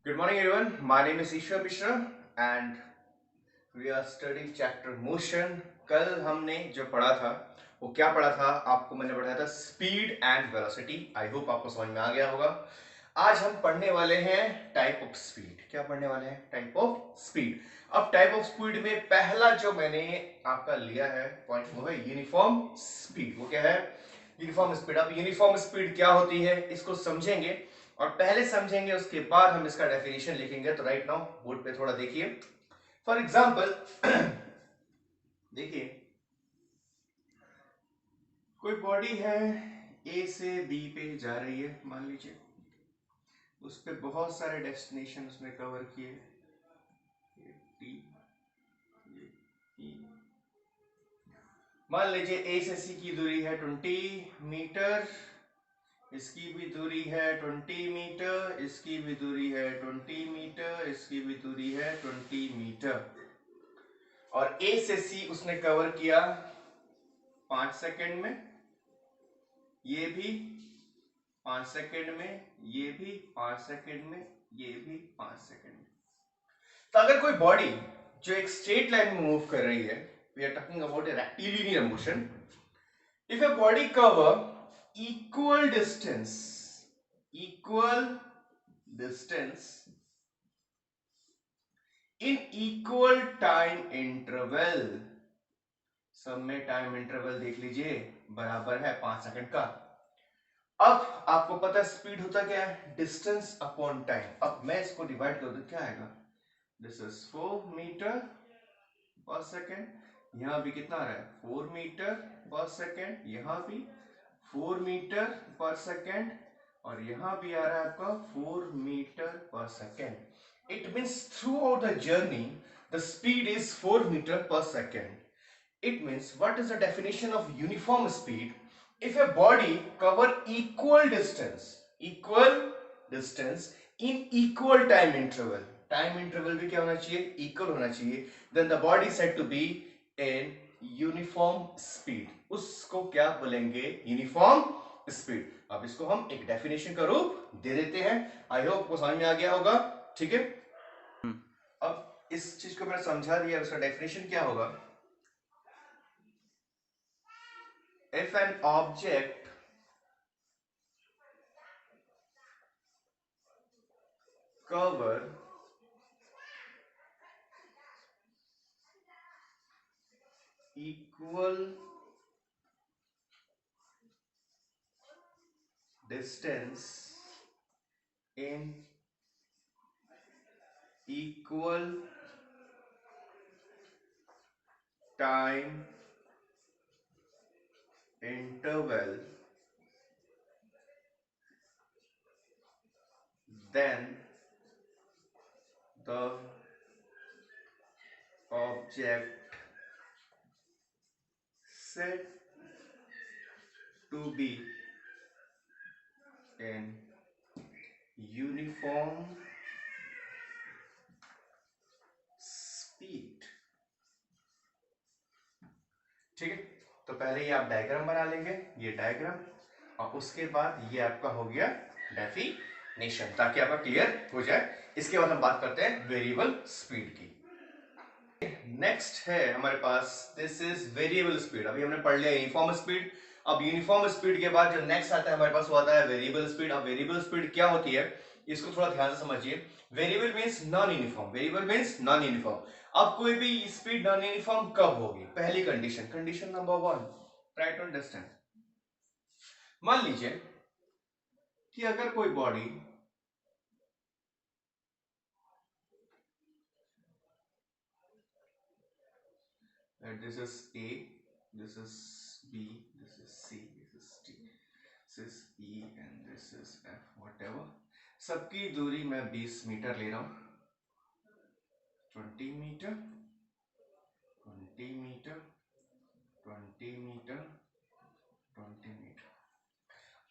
Good morning everyone. My name is Ishwar Mishra and we are studying chapter motion. कल हमने जो पढ़ा था वो क्या पढ़ा था? आपको मैंने पढ़ाया था speed and velocity. I hope आपको समझ में आ गया होगा. आज हम पढ़ने वाले हैं टाइप ऑफ स्पीड. क्या पढ़ने वाले हैं? Type of speed. अब टाइप ऑफ स्पीड में पहला जो मैंने आपका लिया है पॉइंट वो है यूनिफॉर्म स्पीड. वो क्या है? Uniform speed. अब यूनिफॉर्म स्पीड क्या होती है इसको समझेंगे और पहले समझेंगे उसके बाद हम इसका डेफिनेशन लिखेंगे. तो राइट नाउ बोर्ड पे थोड़ा देखिए. फॉर एग्जांपल देखिए कोई बॉडी है ए से बी पे जा रही है. मान लीजिए उस पे बहुत सारे डेस्टिनेशन उसने कवर किए. टी मान लीजिए ए से सी की दूरी है 20 मीटर. इसकी भी दूरी है 20 मीटर. इसकी भी दूरी है 20 मीटर. इसकी भी दूरी है 20 मीटर. और ए से सी उसने कवर किया 5 सेकेंड में. ये भी 5 सेकेंड में. ये भी 5 सेकेंड में. ये भी 5 सेकेंड में. तो अगर कोई बॉडी जो एक स्ट्रेट लाइन में मूव कर रही है, we are talking about a rectilinear motion. If a body cover equal distance in equal time interval. सब में टाइम इंटरवल देख लीजिए बराबर है 5 सेकंड का. अब आपको पता है स्पीड होता क्या है? Distance upon time. अब मैं इसको डिवाइड कर दूं क्या आएगा? This is 4 metre per second. यहां भी कितना आ रहा है? 4 मीटर पर सेकेंड. यहां भी 4 मीटर पर सेकेंड और यहां भी आ रहा है आपका 4 metre per second. It means throughout the journey the speed is 4 metre per second. It means what is the definition of uniform speed? If a body cover equal distance in equal time interval भी क्या होना चाहिए? Equal होना चाहिए. Then the body is said to be in uniform speed. उसको क्या बोलेंगे? Uniform speed. अब इसको हम एक definition का रूप दे देते हैं. I hope आपको समझ में आ गया होगा. ठीक है. अब इस चीज को मैंने समझा दिया. उसका definition क्या होगा? If an object cover equal distance in equal time interval, then the object said to be in uniform speed. ठीक है. तो पहले ये आप डायग्राम बना लेंगे. ये डायग्राम और उसके बाद ये आपका हो गया डेफिनेशन, ताकि आपका क्लियर हो जाए. इसके बाद हम बात करते हैं वेरिएबल स्पीड की. नेक्स्ट है हमारे पास दिस इज वेरिएबल स्पीड. अभी हमने पढ़ लिया यूनिफॉर्म स्पीड. अब यूनिफॉर्म स्पीड के बाद जो नेक्स्ट आता है हमारे पास वो आता है वेरिएबल स्पीड. अब वेरिएबल स्पीड क्या होती है इसको थोड़ा ध्यान से समझिए. Variable means non uniform. अब कोई भी स्पीड नॉन यूनिफॉर्म कब होगी? पहली condition number 1, try to understand. मान लीजिए कि अगर कोई body this is A, this is B, this is C, this is D, this is E and this is F, whatever. सबकी दूरी मैं 20 मीटर ले रहा हूं. 20 मीटर, 20 मीटर, 20 मीटर, 20 मीटर.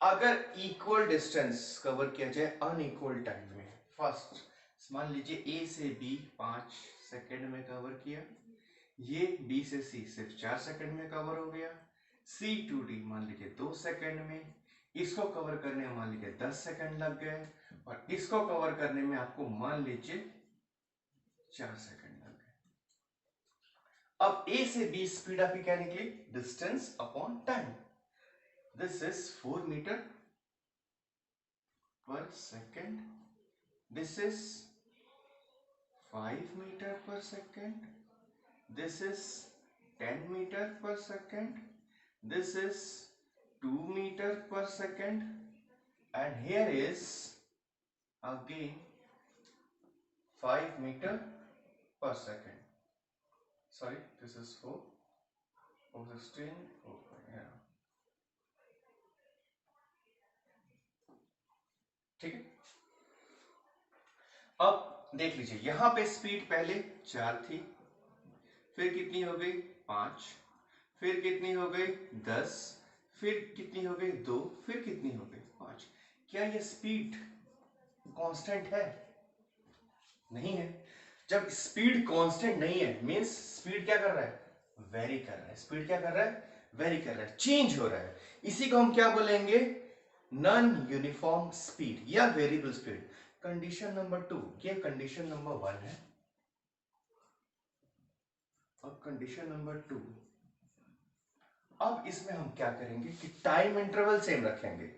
अगर इक्वल डिस्टेंस कवर किया जाए अनइक्वल टाइम में, फर्स्ट मान लीजिए ए से बी 5 सेकेंड में कवर किया. ये बी से सी सिर्फ 4 सेकंड में कवर हो गया. सी टू डी मान लीजिए 2 सेकंड में. इसको कवर करने में मान लीजिए 10 सेकंड लग गए और इसको कवर करने में आपको मान लीजिए 4 सेकंड लग गए। अब ए से बी स्पीड आपकी क्या निकली? Distance upon time. This is 4 metre per second, this is 5 metre per second, this is 10 meter per second, this is 2 meter per second, and here is again 5 meter per second. Sorry, this is 4, 16, 4, yeah. ठीक है। अब देख लीजिए यहां पे speed पहले 4 थी, फिर कितनी हो गई 5, फिर कितनी हो गई 10, फिर कितनी हो गई 2, फिर कितनी हो गई 5। क्या ये स्पीड कांस्टेंट है? नहीं है। जब स्पीड कांस्टेंट नहीं है मींस स्पीड क्या कर रहा है? वेरी कर रहा है। स्पीड क्या कर रहा है? वेरी कर रहा है, चेंज हो रहा है। इसी को हम क्या बोलेंगे? नॉन यूनिफॉर्म स्पीड या वेरिएबल स्पीड। कंडीशन नंबर 2, ये कंडीशन नंबर 1 है। अब कंडीशन नंबर 2, अब इसमें हम क्या करेंगे कि टाइम इंटरवल सेम रखेंगे।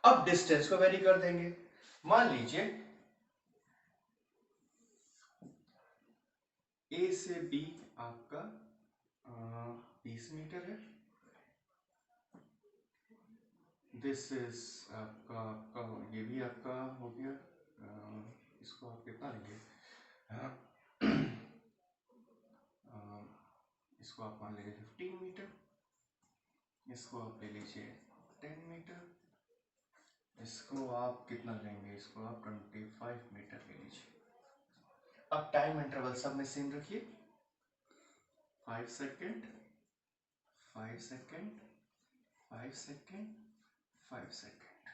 अब डिस्टेंस को वेरी कर देंगे। मान लीजिए ए से बी आपका 20 मीटर है, दिस इज आपका आपका ये भी आपका हो गया, इसको आप कितना लेंगे? इसको आप मान लीजिए 15 मीटर, इसको आप ले लीजिए 10 मीटर, इसको आप कितना लेंगे? इसको आप 25 मीटर ले लीजिए। अब टाइम इंटरवल सब में सेम रखिए, 5 सेकेंड, 5 सेकेंड, 5 सेकेंड, 5 सेकेंड।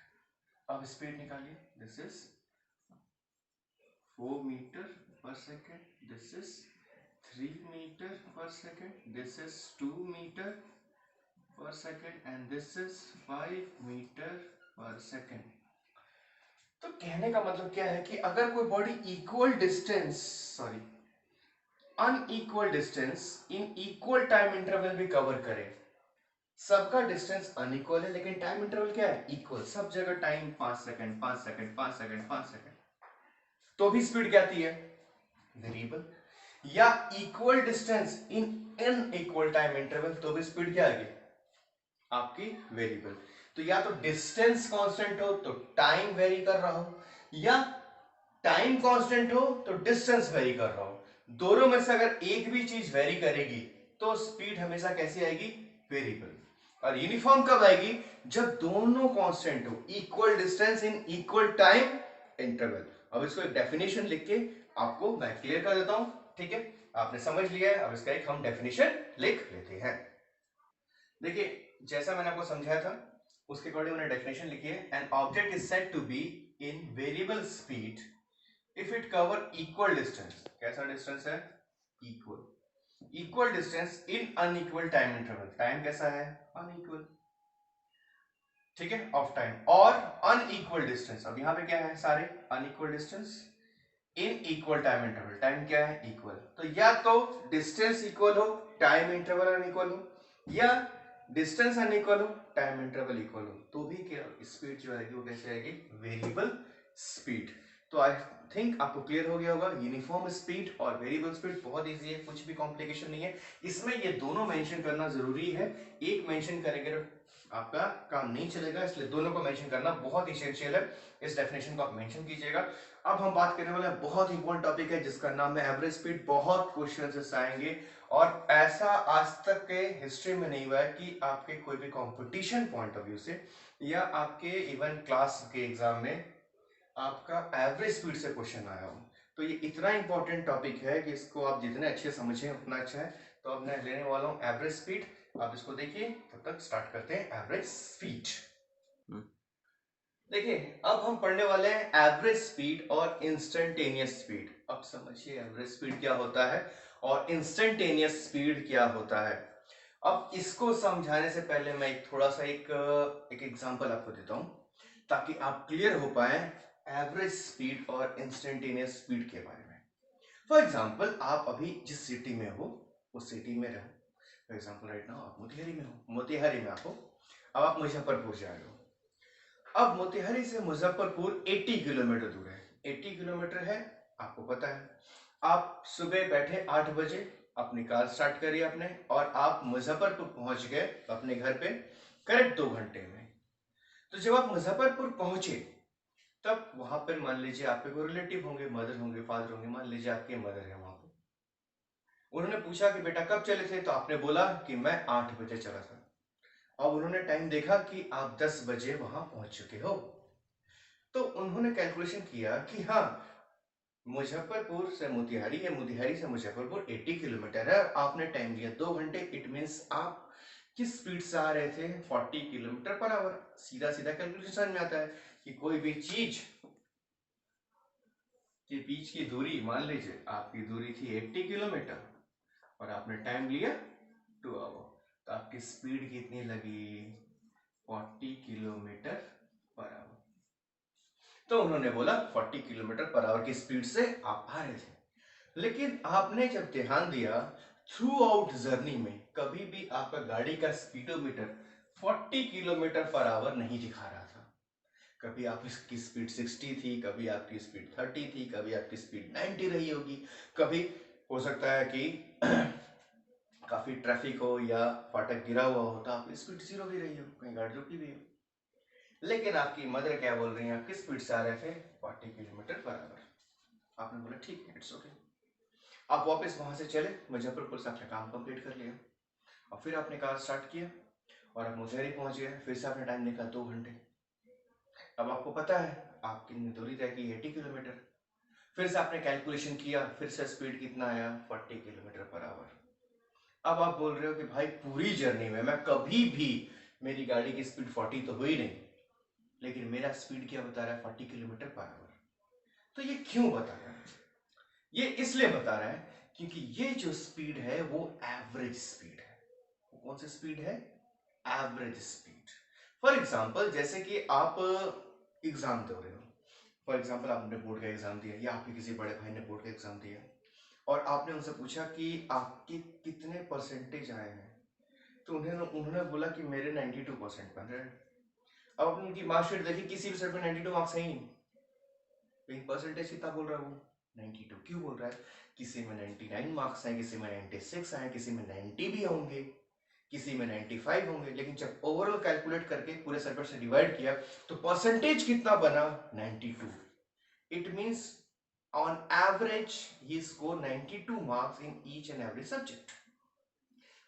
अब स्पीड निकालिए, this is 4 metre per second, this is 3 metre per second, this is 2 metre per second and this is 5 meter per second। तो कहने का मतलब क्या है कि अगर कोई body equal distance sorry unequal distance in equal time interval भी कवर करे, सबका डिस्टेंस अनइक्वल है लेकिन टाइम इंटरवल क्या है? इक्वल। सब जगह time 5 second 5 second 5 second 5 second, तो भी स्पीड क्या आती है? वेरिएबल। या equal distance in unequal time interval, तो भी स्पीड क्या आएगी? आपकी वेरिएबल। तो या तो डिस्टेंस कांस्टेंट हो तो टाइम वेरी कर रहा हो, या टाइम कांस्टेंट हो तो डिस्टेंस वेरी कर रहा हो। दोनों में से अगर एक भी चीज वेरी करेगी तो स्पीड हमेशा कैसी आएगी? वेरिएबल। और यूनिफॉर्म कब आएगी? जब दोनों कांस्टेंट हो, equal distance in equal time interval. अब इसको एक डेफिनेशन लिख के आपको मैं क्लियर कर देता हूं, ठीक है? आपने समझ लिया है, अब इसका एक हम डेफिनेशन लिख लेते हैं। देखिए जैसा मैंने आपको समझाया था उसके अकॉर्डिंग मैंने डेफिनेशन लिखी है। An object is said to be in variable speed if it cover equal distance. कैसा डिस्टेंस है? Equal. Equal distance in unequal time interval. Time कैसा है? अनइक्वल, ठीक है, ऑफ टाइम। और अनइक्वल डिस्टेंस, अब यहां पे क्या है? सारे unequal distance in equal time interval. Time क्या है? इक्वल। तो या तो डिस्टेंस इक्वल हो, टाइम इंटरवल अनइक्वल हो, या डिस्टेंस अनइक्वल हो, टाइम इंटरवल इक्वल हो, तो भी क्या स्पीड जो आएगी वो कैसे आएगी? Variable speed. तो आई थिंक आपको क्लियर हो गया होगा। यूनिफॉर्म स्पीड और वेरिएबल स्पीड बहुत इजी है, कुछ भी कॉम्प्लिकेशन नहीं है इसमें। ये दोनों मेंशन करना जरूरी है, एक मेंशन करेंगे तो आपका काम नहीं चलेगा, इसलिए दोनों को मेंशन करना बहुत इसेंशियल है। इस डेफिनेशन को आप मेंशन कीजिएगा। अब हम बात करने वाले बहुत इंपॉर्टेंट टॉपिक है जिसका नाम है एवरेज स्पीड। बहुत क्वेश्चंस आएंगे और ऐसा आज तक के हिस्ट्री में नहीं हुआ है कि आपके कोई भी कंपटीशन पॉइंट ऑफ व्यू से या आपके इवन क्लास के एग्जाम में आपका एवरेज स्पीड से क्वेश्चन आया हो। तो ये इतना इंपॉर्टेंट टॉपिक है कि इसको आप जितने अच्छे समझें उतना अच्छा है। तो अब मैं लेने वाला हूँ एवरेज स्पीड। आप इसको देखिए, तब तक स्टार्ट करते हैं एवरेज स्पीड। देखिए अब हम पढ़ने वाले हैं एवरेज स्पीड और इंस्टेंटेनियस स्पीड। अब समझिए एवरेज स्पीड क्या होता है और इंस्टेंटेनियस स्पीड क्या होता है। अब इसको समझाने से पहले मैं एक थोड़ा सा एक एग्जांपल आपको देता हूं ताकि आप क्लियर हो पाए एवरेज स्पीड और इंस्टेंटेनियस स्पीड के बारे में। फॉर एग्जांपल आप अभी जिस सिटी में हो उस सिटी में रहो। फॉर एग्जांपल राइट नाउ आप मोतिहारी में हो, मोतिहारी में आप हो, अब आप मुजफ्फरपुर जा रहे हो। अब मोतिहारी से मुजफ्फरपुर 80 किलोमीटर दूर है। 80 किलोमीटर है, आपको पता है। आप सुबह बैठे 8 बजे, अपनी कार स्टार्ट करिए अपने, और आप मुजफ्फरपुर पहुंच गए अपने घर पे करेक्ट 2 घंटे में। तो जब आप मुजफ्फरपुर पहुंचे तब वहां पर मान लीजिए आपके कोई रिलेटिव होंगे, मदर होंगे, फादर होंगे, मान लीजिए आपके मदर है वहां पे। उन्होंने पूछा कि बेटा कब चले थे, तो आपने बोला कि मैं 8 बजे चला था। अब उन्होंने टाइम देखा कि आप 10 बजे वहां पहुंच चुके हो, तो उन्होंने कैलकुलेशन किया कि हाँ, मुजफ्फरपुर से मोतिहारी या मोतिहारी से मुजफ्फरपुर 80 किलोमीटर है, आपने टाइम दिया 2 घंटे। इट मींस आप किस स्पीड से आ रहे थे, 40 किलोमीटर पर आवर। सीधा सीधा कैलकुलेशन समझ में आता है कि कोई भी चीज के बीच की दूरी, मान लीजिए आपकी दूरी थी 80 किलोमीटर और आपने टाइम लिया 2 आवर, तो आपकी स्पीड कितनी लगी, 40 किलोमीटर पर आवर। तो उन्होंने बोला 40 किलोमीटर पर आवर की स्पीड से आप आ रहे थे। लेकिन आपने जब ध्यान दिया थ्रू आउट जर्नी में कभी भी आपका गाड़ी का स्पीडोमीटर 40 किलोमीटर पर आवर नहीं दिखा रहा था। कभी आपकी स्पीड 60 थी, कभी आपकी स्पीड 30 थी, कभी आपकी स्पीड 90 रही होगी, कभी हो सकता है कि काफी ट्रैफिक हो या फाटक गिरा हुआ हो तो आपकी स्पीड 0 भी रही हो, कहीं गाड़ी रुकी भी हो। लेकिन आपकी मदर क्या बोल रही है, आप किस स्पीड से आ रहे थे, 40 किलोमीटर पर आवर। आपने बोला ठीक है, इट्स ओके। आप वापस वहां से चले, मुजफ्फरपुर से आपने काम कंप्लीट कर लिया और फिर आपने कार स्टार्ट किया और आप मुशहरी पहुंच गए। फिर से आपने टाइम देखा 2 घंटे। अब आपको पता है आप कितनी दूरी तय की, 80 किलोमीटर। फिर से आपने कैलकुलेशन किया, फिर से स्पीड कितना आया, 40 किलोमीटर पर आवर। अब आप बोल रहे हो कि भाई पूरी जर्नी में मैं कभी भी, मेरी गाड़ी की स्पीड 40 तो हुई नहीं, लेकिन मेरा स्पीड क्या बता रहा है, 40 किलोमीटर पर आवर। तो ये क्यों बता रहा है, ये इसलिए बता रहा है क्योंकि ये जो स्पीड है वो एवरेज स्पीड है। वो कौन सी स्पीड है, एवरेज स्पीड। फॉर एग्जाम्पल जैसे कि आप एग्जाम दे रहे हो, फॉर एग्जाम्पल आपने बोर्ड का एग्जाम दिया या आपके किसी बड़े भाई ने बोर्ड का एग्जाम दिया और आपने उनसे पूछा कि आपके कितने परसेंटेज आए हैं, तो उन्होंने बोला कि मेरे 92% बन रहे हैं। अब आपने उनकी मार्कशीट देखी, किसी भी सेट में 92 मार्क्स है ही नहीं, लेकिन परसेंटेज कितना बोल रहा है वो, 92 क्यों बोल रहा है। किसी में 99 मार्क्स हैं, किसी में 96 हैं, किसी में 90 भी होंगे, किसी में 95 होंगे, लेकिन जब ओवरऑल कैलकुलेट करके पूरे सर्कल से डिवाइड किया तो परसेंटेज कितना बना, 92। It means on average he scored 92 marks in each and every subject।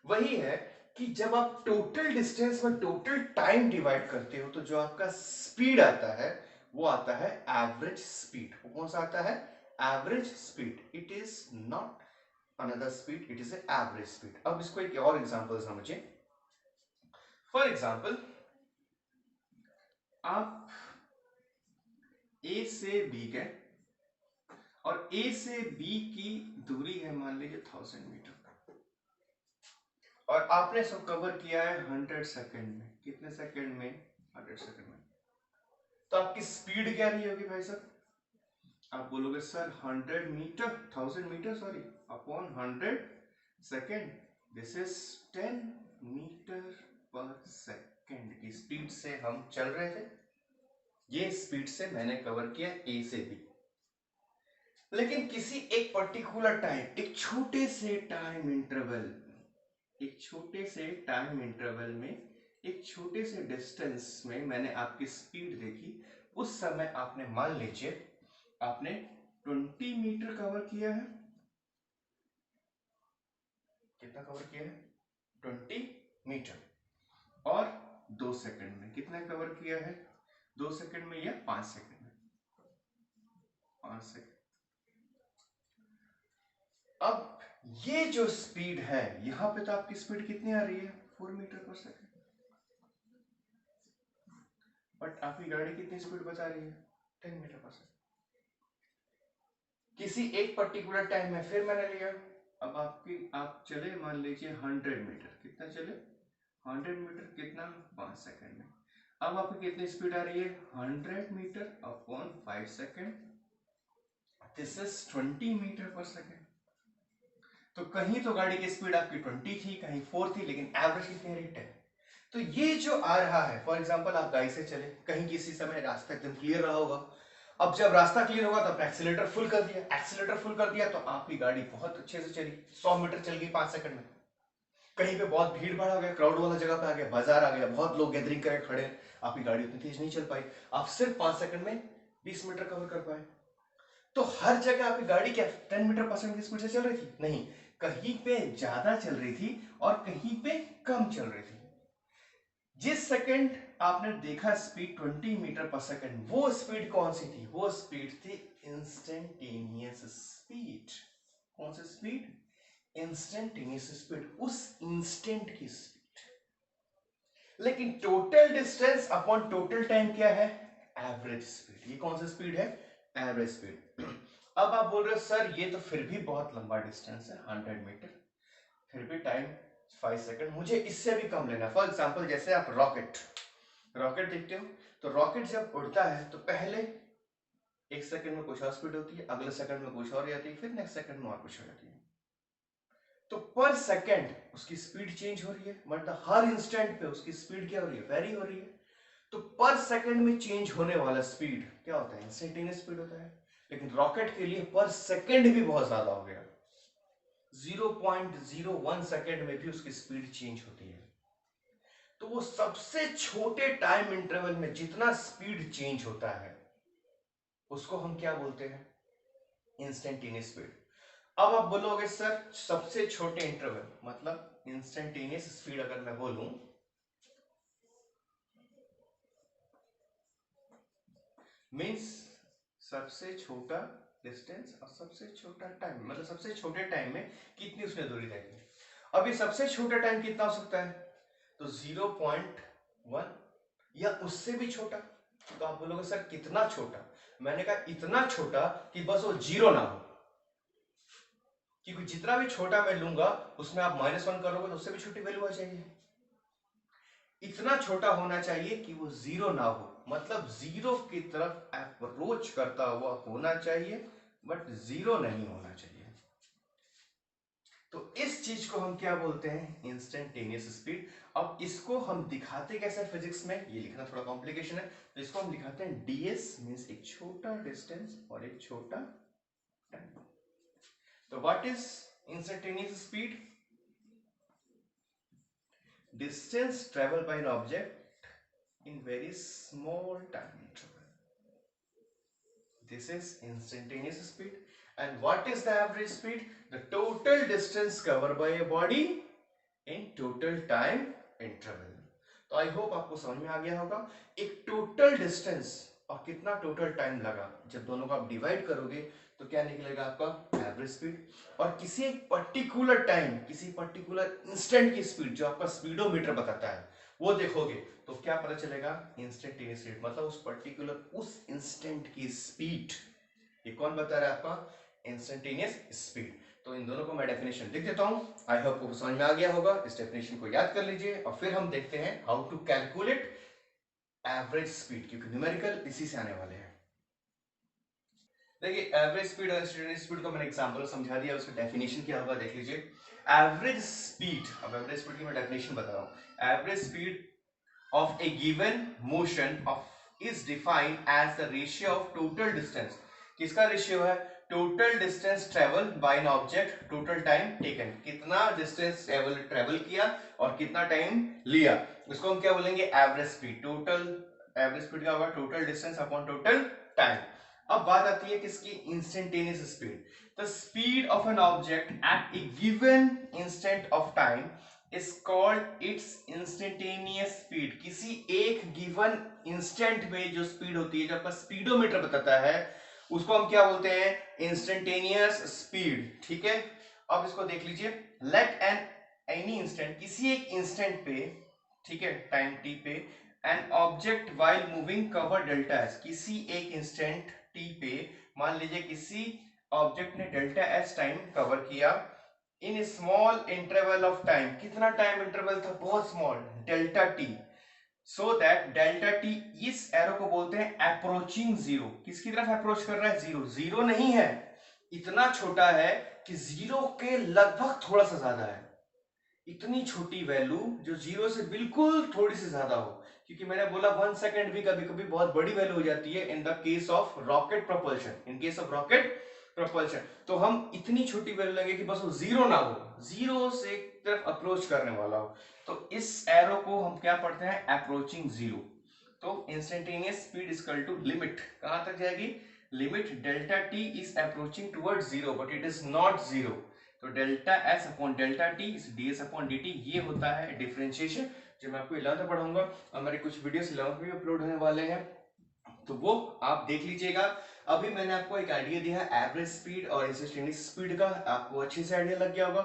वही है कि जब आप टोटल डिस्टेंस में टोटल टाइम डिवाइड करते हो तो जो आपका स्पीड आता है वो आता है एवरेज स्पीड। वो कौन सा आता है, average speed. It is not another speed, it is average speed. अब इसको एक और एग्जांपल समझिए। फॉर एग्जांपल आप ए से बी गए और ए से बी की दूरी है मान लीजिए 1000 मीटर और आपने इसको कवर किया है 100 सेकंड में। कितने सेकंड में, 100 सेकंड में। तो आपकी स्पीड क्या रही होगी भाई साहब, आप बोलोगे sir 100 metre, 1000 metre sorry, upon 100 second, this is 10 metre per second की स्पीड से हम चल रहे थे। ये स्पीड से मैंने कवर किया ए से बी। लेकिन किसी एक पर्टिकुलर टाइम, एक छोटे से टाइम इंटरवल, एक छोटे से टाइम इंटरवल में, एक छोटे से डिस्टेंस में मैंने आपकी स्पीड देखी। उस समय आपने मान लीजिए आपने 20 मीटर कवर किया है। कितना कवर किया है, 20 मीटर। और 2 सेकंड में कितना कवर किया है, 2 सेकंड में या 5 सेकंड में, 5 सेकंड। अब ये जो स्पीड है, यहां पे तो आपकी स्पीड कितनी आ रही है, 4 मीटर पर सेकंड, बट आपकी गाड़ी कितनी स्पीड बता रही है, 10 मीटर पर सेकंड। किसी एक पर्टिकुलर टाइम में फिर मैंने लिया अब आप चले मान लीजिए 100 मीटर, कितना चले 100 मीटर, कितना 5 सेकंड में। अब आपकी कितनी स्पीड आ रही है 100 metre upon 5 second, this is 20 metre per second. तो कहीं तो गाड़ी की स्पीड आपकी 20 थी, कहीं 4 थी, लेकिन एवरेज कितनी रेट है। तो ये जो आ रहा है, फॉर एग्जांपल आप गाड़ी से चले, कहीं किसी समय रास्ता एकदम क्लियर रहा होगा, अब जब रास्ता क्लियर होगा तो आपने एक्सीलरेटर फुल कर दिया, एक्सीलरेटर फुल कर दिया तो आपकी गाड़ी बहुत अच्छे से चली, 100 मीटर चल गई 5 सेकंड में। कहीं पे बहुत भीड़ भाड़ आ गया, क्राउड वाला जगह पे आ गया, बाजार आ गया, बहुत लोग गैदरिंग करके खड़े, आपकी गाड़ी उतनी तेज नहीं चल पाई, आप सिर्फ 5 सेकंड में 20 मीटर कवर कर पाए। तो हर जगह आपकी गाड़ी क्या 10 मीटर पर सेकंड की स्पीड से चल रही थी? नहीं, कहीं पे ज्यादा चल रही थी और कहीं पे कम चल रही थी। जिस सेकंड आपने देखा स्पीड 20 मीटर पर सेकंड, वो स्पीड कौन सी थी? वो स्पीड थी इंस्टेंटेनियस स्पीड। कौन सी स्पीड? इंस्टेंटेनियस स्पीड, उस इंस्टेंट की स्पीड। लेकिन total distance upon total time क्या है? Average speed. ये कौन सी स्पीड है? Average speed. अब आप बोल रहे हो सर ये तो फिर भी बहुत लंबा डिस्टेंस है 100 मीटर, फिर भी टाइम 5 सेकंड, मुझे इससे भी कम लेना। फॉर एग्जांपल जैसे आप रॉकेट देखते हो, तो रॉकेट जब उड़ता है तो पहले एक सेकंड में कुछ और स्पीड होती है, अगले सेकंड में कुछ और जाती है, फिर नेक्स्ट सेकंड में और कुछ हो जाती है। तो पर सेकंड उसकी स्पीड चेंज हो रही है, मतलब हर इंस्टेंट पे उसकी स्पीड क्या हो रही है? वेरी हो रही है। तो पर सेकंड में चेंज होने वाला स्पीड क्या होता है? इंस्टेंटेनियस स्पीड होता है। लेकिन रॉकेट के लिए पर सेकंड भी बहुत ज्यादा हो गया, 0.01 सेकंड में भी उसकी स्पीड चेंज होती है। तो वो सबसे छोटे टाइम इंटरवल में जितना स्पीड चेंज होता है उसको हम क्या बोलते हैं? Instantaneous speed. अब आप बोलोगे सर सबसे छोटे इंटरवल मतलब इंस्टेंटेनियस स्पीड अगर मैं बोलूं, मींस सबसे छोटा डिस्टेंस और सबसे छोटा टाइम, मतलब सबसे छोटे टाइम में कितनी उसने दूरी तय की। अब ये सबसे छोटा टाइम कितना हो सकता है? तो 0.1 या उससे भी छोटा। तो आप बोलोगे सर कितना छोटा? मैंने कहा इतना छोटा कि बस वो जीरो ना हो, क्योंकि जितना भी छोटा मैं लूंगा उसमें आप -1 करोगे तो उससे भी छोटी वैल्यू आ जाएगी। इतना छोटा होना चाहिए कि वो जीरो ना हो, मतलब जीरो की तरफ अप्रोच करता हुआ होना चाहिए, बट जीरो नहीं होना चाहिए। तो इस चीज को हम क्या बोलते हैं? Instantaneous speed. अब इसको हम दिखाते कैसे फिजिक्स में, ये लिखना थोड़ा कॉम्प्लिकेशन है, तो इसको हम दिखाते हैं ds, मींस एक छोटा डिस्टेंस और एक छोटा टाइम। तो what is instantaneous speed? Distance traveled by an object in very small time interval. This is instantaneous speed. And what is the average speed? The total distance covered by a body in total time interval. तो I hope आपको समझ में आ गया होगा। एक total distance और कितना total time लगा, जब दोनों को आप डिवाइड करोगे तो क्या निकलेगा? आपका एवरेज स्पीड। और किसी एक पर्टिकुलर टाइम, किसी पर्टिकुलर इंस्टेंट की स्पीड जो आपका स्पीडोमीटर बताता है वो देखोगे तो क्या पता चलेगा? इंस्टेंटेनियस स्पीड, मतलब उस पर्टिकुलर उस इंस्टेंट की स्पीड। ये कौन बता रहा है? आपका इंस्टेंटेनियस स्पीड। तो इन दोनों को मैं डेफिनेशन लिख देता हूं, आई होप को समझ में आ गया होगा। इस डेफिनेशन को याद कर लीजिए और फिर हम देखते हैं how to calculate average speed, क्योंकि न्यूमेरिकल इसी से आने वाले हैं। देखिए एवरेज स्पीड और इंस्टेंटेनियस स्पीड को मैंने एग्जांपल समझा दिया, उसका डेफिनेशन क्या होगा देख लीजिए। एवरेज स्पीड, अब एवरेज स्पीड की मैं डेफिनेशन बता रहा हूं। Average speed of a given motion of is defined as the ratio of total distance। किसका रेशियो है? Total distance travel by an object, total time taken, कितना डिस्टेंस ट्रेवल किया और कितना टाइम लिया, उसको हम क्या बोलेंगे? Average speed. Total average speed क्या होगा? Total distance upon total time. अब बात आती है किसकी? Instantaneous speed. The speed of an object at A given instant of time is called its instantaneous speed। किसी एक गिवन इंस्टेंट में जो स्पीड होती है, जो आपका स्पीडोमीटर बताता है, उसको हम क्या बोलते हैं? Instantaneous speed. ठीक है, अब इसको देख लीजिए। लेट एन एनी इंस्टेंट, किसी एक इंस्टेंट पे, ठीक है, टाइम टी पे, an object while moving cover delta S, किसी एक इंस्टेंट टी पे मान लीजिए किसी ऑब्जेक्ट ने डेल्टा एस टाइम कवर किया, in small interval of time, कितना टाइम इंटरवल था, बहुत small, delta T, so that delta T, इस एरो को बोलते हैं अप्रोचिंग जीरो। किसकी तरफ अप्रोच कर रहा है, जीरो, जीरो नहीं है, इतना छोटा है कि जीरो के लगभग थोड़ा सा ज्यादा है, इतनी छोटी वैल्यू जो जीरो से बिल्कुल थोड़ी सी ज्यादा हो, क्योंकि मैंने बोला 1 सेकंड भी कभी कभी बहुत बड़ी वैल्यू हो जाती है in the case of rocket propulsion, in case of rocket propulsion. तो हम इतनी छोटी वैल्यू लेंगे कि बस वो जीरो ना हो, जीरो से एक तरफ अप्रोच करने वाला हो, तो इस एरो को हम क्या पढ़ते हैं, अप्रोचिंग जीरो। तो instantaneous speed equal to limit, कहां तक जाएगी, limit delta T is approaching towards zero but it is not zero, तो delta S upon delta T D S upon D T, ये होता है डिफरेंशिएशन, जो मैं आपको 11th में पढ़ाऊंगा, और मेरे कुछ वीडियोस 11th में भी अपलोड होने वाले हैं, तो वो आप देख लीजिएगा। अभी मैंने आपको एक आइडिया दिया है एवरेज स्पीड और इंस्टेंटेनियस स्पीड का, आपको अच्छे से आइडिया लग गया होगा।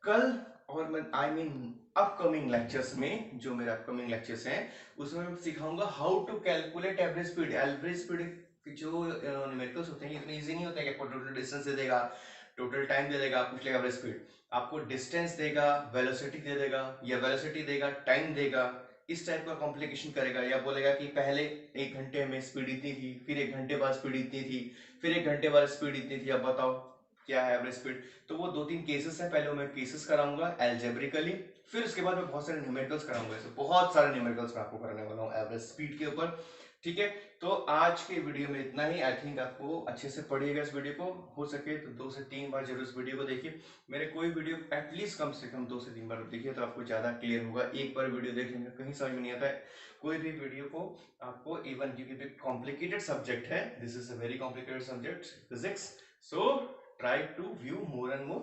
कल और मैं आई मीन अपकमिंग लेक्चर्स में, जो मेरे अपकमिंग लेक्चर्स हैं उसमें मैं सिखाऊंगा how to calculate average speed. Average speed जो न्यूमेरिकल्स होते हैं इतने इजी नहीं होते कि आपको टोटल डिस्टेंस दे देगा, टोटल टाइम दे देगा, पूछ लेगा एवरेज स्पीड, आपको डिस्टेंस देगा, वेलोसिटी दे देगा, या वेलोसिटी देगा, टाइम देगा, इस टाइप का कॉम्प्लिकेशन करेगा, या बोलेगा कि पहले 1 घंटे में स्पीड इतनी थी, फिर 1 घंटे बाद स्पीड इतनी थी, फिर 1 घंटे बाद स्पीड इतनी थी, अब बताओ क्या है एवरेज स्पीड। तो वो 2-3 केसेस है, पहले मैं केसेस कराऊंगा एल्जेब्रिकली, फिर उसके बाद मैं बहुत सारे न्यूमेरिकल्स कराऊंगा, ऐसे बहुत सारे न्यूमेरिकल्स मैं आपको कराने वाला हूँ एवरेज स्पीड के ऊपर, ठीक है। तो आज के वीडियो में इतना ही, आई थिंक आपको अच्छे से पढ़िएगा इस वीडियो को, हो सके तो 2 से 3 बार जरूर इस वीडियो को देखिए, मेरे कोई वीडियो एटलीस्ट कम से कम 2 से 3 बार देखिए तो आपको ज्यादा क्लियर होगा, एक बार वीडियो देख लेंगे कहीं समझ में नहीं आता है कोई भी वीडियो को आपको, इवन क्योंकि कॉम्प्लिकेटेड सब्जेक्ट है, this is a very complicated subject physics, so try to view more and more,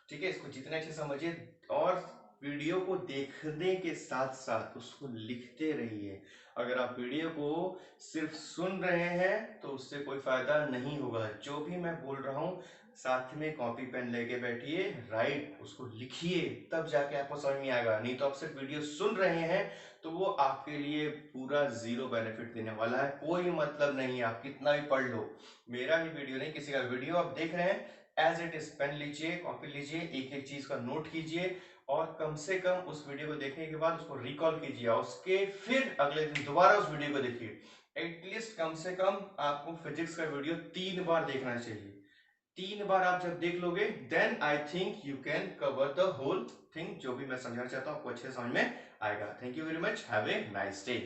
ठीक है, इसको जितने अच्छे समझिए, और वीडियो को देखने के साथ साथ उसको लिखते रहिए। अगर आप वीडियो को सिर्फ सुन रहे हैं तो उससे कोई फायदा नहीं होगा, जो भी मैं बोल रहा हूँ साथ में कॉपी पेन लेके बैठिए, राइट, उसको लिखिए, तब जाके आपको समझ में आएगा, नहीं तो आप सिर्फ वीडियो सुन रहे हैं तो वो आपके लिए पूरा जीरो बेनिफिट देने वाला है, कोई मतलब नहीं है आप कितना भी पढ़ लो, मेरा ही वीडियो नहीं किसी का वीडियो आप देख रहे हैं, एज इट इज पेन लीजिए, कॉपी लीजिए, एक एक चीज का नोट कीजिए, और कम से कम उस वीडियो को देखने के बाद उसको रिकॉल कीजिए, उसके फिर अगले दिन दोबारा उस वीडियो को देखिए, एटलीस्ट कम से कम आपको फिजिक्स का वीडियो 3 बार देखना चाहिए, 3 बार आप जब देख लोगे then I think you can cover the whole thing, जो भी मैं समझाना चाहता हूँ आपको अच्छे समझ में आएगा। Thank you very much, have a nice day.